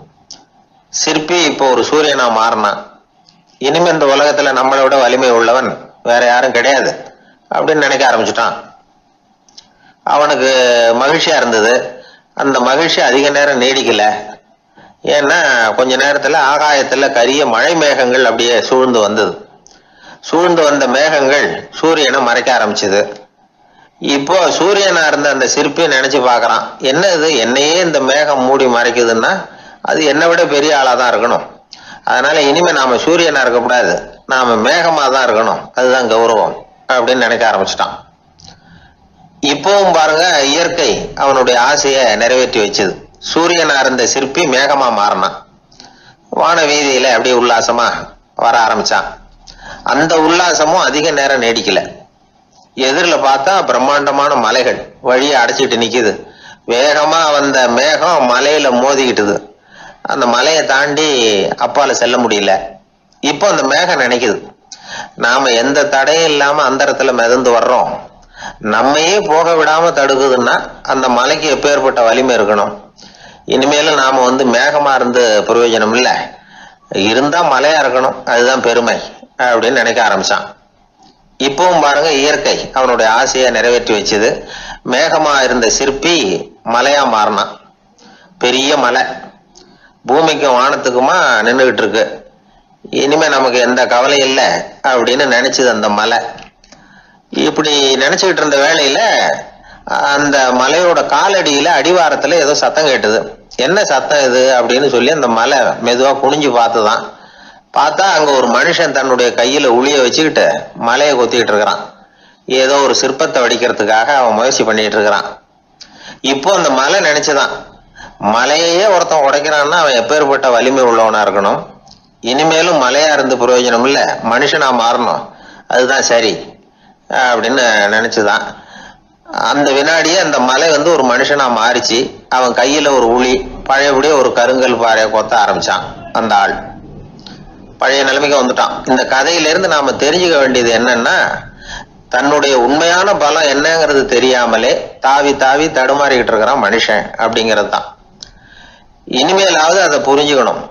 சிற்பி இப்போ ஒரு சூரியனா மாறினான். இனிமே இந்த உலகத்துல நம்மளோட வலிமை உள்ளவன் வேற யாரும் கிடையாது அப்படின்னு நினைக்க ஆரம்பிச்சுட்டான். அவனுக்கு மகிழ்ச்சியா இருந்தது. அந்த மகிழ்ச்சி அதிக நேரம் நீடிக்கல. ஏன்னா கொஞ்ச நேரத்துல ஆகாயத்துல கரிய மழை மேகங்கள் அப்படியே சூழ்ந்து வந்தது. சூழ்ந்து வந்த மேகங்கள் சூரியனை மறைக்க ஆரம்பிச்சது. இப்போ சூரியனா இருந்த அந்த சிற்பி நினைச்சு பாக்குறான், என்ன இது என்னையே இந்த மேகம் மூடி மறைக்குதுன்னா அது என்னை விட பெரிய ஆளா தான் இருக்கணும். அதனால இனிமே நாம சூரியனா இருக்கக்கூடாது, நாம மேகமா தான் இருக்கணும், அதுதான் கௌரவம் அப்படின்னு நினைக்க ஆரம்பிச்சிட்டான். இப்பவும் பாருங்க, இயற்கை அவனுடைய ஆசையை நிறைவேற்றி வச்சது. சூரியனா இருந்த சிற்பி மேகமா மாறினான். வான வீதியில அப்படியே உல்லாசமா வர ஆரம்பிச்சான். அந்த உல்லாசமும் அதிக நேரம் நீடிக்கல. எதிரில பார்த்தா பிரம்மாண்டமான மலைகள் வழியை அடைச்சிட்டு நிக்குது. வேகமா வந்த மேகம் மலையில மோதிக்கிட்டுது. அந்த மலையை தாண்டி அப்பால செல்ல முடியல. இப்போ அந்த மேகம் நினைக்குது, நாம எந்த தடையும் இல்லாம அந்தரத்துல மிதந்து வர்றோம், நம்மையே போக விடாம தடுக்குதுன்னா அந்த மலைக்கு எப்பேற்பட்ட வலிமை இருக்கணும். இனிமேலும் நாம மேகமா இருந்து பிரயோஜனம் இல்ல, இருந்தா மலையா இருக்கணும், அதுதான் பெருமை அப்படின்னு நினைக்க ஆரம்பிச்சான். இப்பவும் பாருங்க, இயற்கை அவனுடைய ஆசையை நிறைவேற்றி வச்சது. மேகமா இருந்த சிற்பி மலையா மாறினான். பெரிய மலை பூமிக்கும் வானத்துக்குமா நின்றுகிட்டு இருக்கு. இனிமே நமக்கு எந்த கவலை இல்லை அப்படின்னு நினைச்சது அந்த மலை. இப்படி நினைச்சுக்கிட்டு இருந்த வேளையில அந்த மலையோட காலடியில அடிவாரத்துல ஏதோ சத்தம் கேட்டது. என்ன சத்தம் இது அப்படின்னு சொல்லி அந்த மலை மெதுவா குனிஞ்சு பார்த்துதான். பார்த்தா அங்க ஒரு மனுஷன் தன்னுடைய கையில உளிய வச்சுக்கிட்டு மலையை கொத்திக்கிட்டு இருக்கிறான். ஏதோ ஒரு சிற்பத்தை வடிக்கிறதுக்காக அவன் முயற்சி பண்ணிட்டு இருக்கிறான். இப்போ அந்த மலை நினைச்சுதான், மலையே ஒருத்தன் உடைக்கிறான்னா அவன் எப்பேற்பட்ட வலிமை உள்ளவனா இருக்கணும். இனிமேலும் மலையா இருந்து பிரயோஜனம் இல்ல, மனுஷனா மாறணும், அதுதான் சரி அப்படின்னு நினைச்சுதான். அந்த வினாடியே அந்த மலை ஒரு மனுஷனா மாறிச்சு. அவன் கையில ஒரு உளி, பழையபடியே ஒரு கருங்கல் பாறையை கொத்த ஆரம்பிச்சான். அந்த ஆள் பழைய நிலைமைக்கு வந்துட்டான். இந்த கதையிலிருந்து நாம தெரிஞ்சுக்க வேண்டியது என்னன்னா, தன்னுடைய உண்மையான பலம் என்னங்கிறது தெரியாமலே தாவி தாவி தடுமாறிக்கிட்டு இருக்கிறான் மனுஷன் அப்படிங்கிறது தான். இனிமேலாவது அதை புரிஞ்சுக்கணும்.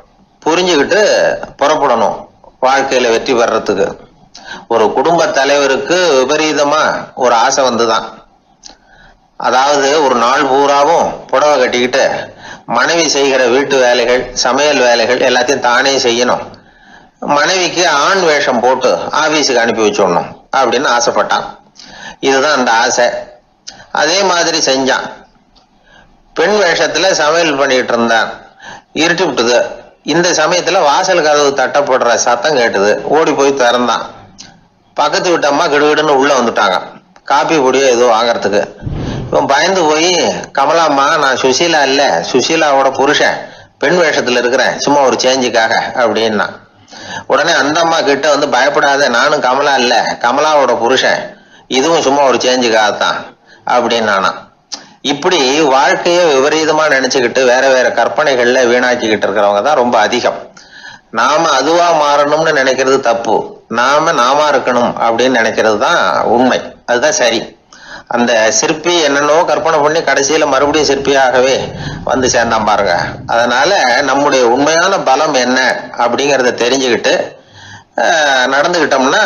புரிஞ்சுக்கிட்டு புறப்படணும் வாழ்க்கையில வெற்றி பெறறதுக்கு. ஒரு குடும்ப தலைவருக்கு விபரீதமா ஒரு ஆசை வந்துதான். அதாவது ஒரு நாள் பூராவும் புடவை கட்டிக்கிட்டு மனைவி செய்கிற வீட்டு வேலைகள், சமையல் வேலைகள் எல்லாத்தையும் தானே செய்யணும், மனைவிக்கு ஆண் வேஷம் போட்டு ஆபீஸுக்கு அனுப்பி வச்சுடணும் அப்படின்னு ஆசைப்பட்டான். இதுதான் அந்த ஆசை. அதே மாதிரி செஞ்சான். பெண் வேஷத்துல சமையல் பண்ணிட்டு இருந்தான். இருட்டி விட்டுது. இந்த சமயத்துல வாசல் கதவு தட்டப்படுற சத்தம் கேட்டுது. ஓடி போய் திறந்தான். பக்கத்து வீட்டு அம்மா கிடுகிடுன்னு உள்ள வந்துட்டாங்க, காப்பி பொடியோ ஏதோ வாங்கறதுக்கு. இவன் பயந்து போய், கமலாம்மா, நான் சுசீலா இல்ல, சுசீலாவோட புருஷன், பெண் வேஷத்துல இருக்கிறேன், சும்மா ஒரு சேஞ்சுக்காக அப்படின்னா. உடனே அந்த அம்மா கிட்ட பயப்படாத, நானும் கமலா இல்ல, கமலாவோட புருஷன், இதுவும் சும்மா ஒரு சேஞ்சுக்காகத்தான் அப்படின்னு. இப்படி வாழ்க்கைய விபரீதமா நினைச்சுக்கிட்டு வேற வேற கற்பனைகள்ல வீணாக்கிக்கிட்டு இருக்கிறவங்க தான் ரொம்ப அதிகம். நாம அதுவா மாறணும்னு நினைக்கிறது தப்பு, நாம இருக்கணும் அப்படின்னு நினைக்கிறது தான் உண்மை, அதுதான் சரி. அந்த சிற்பி என்னென்னோ கற்பனை பண்ணி கடைசியில மறுபடியும் சிற்பியாகவே சேர்ந்தான் பாருங்க. அதனால நம்முடைய உண்மையான பலம் என்ன அப்படிங்கறத தெரிஞ்சுக்கிட்டு நடந்துகிட்டோம்னா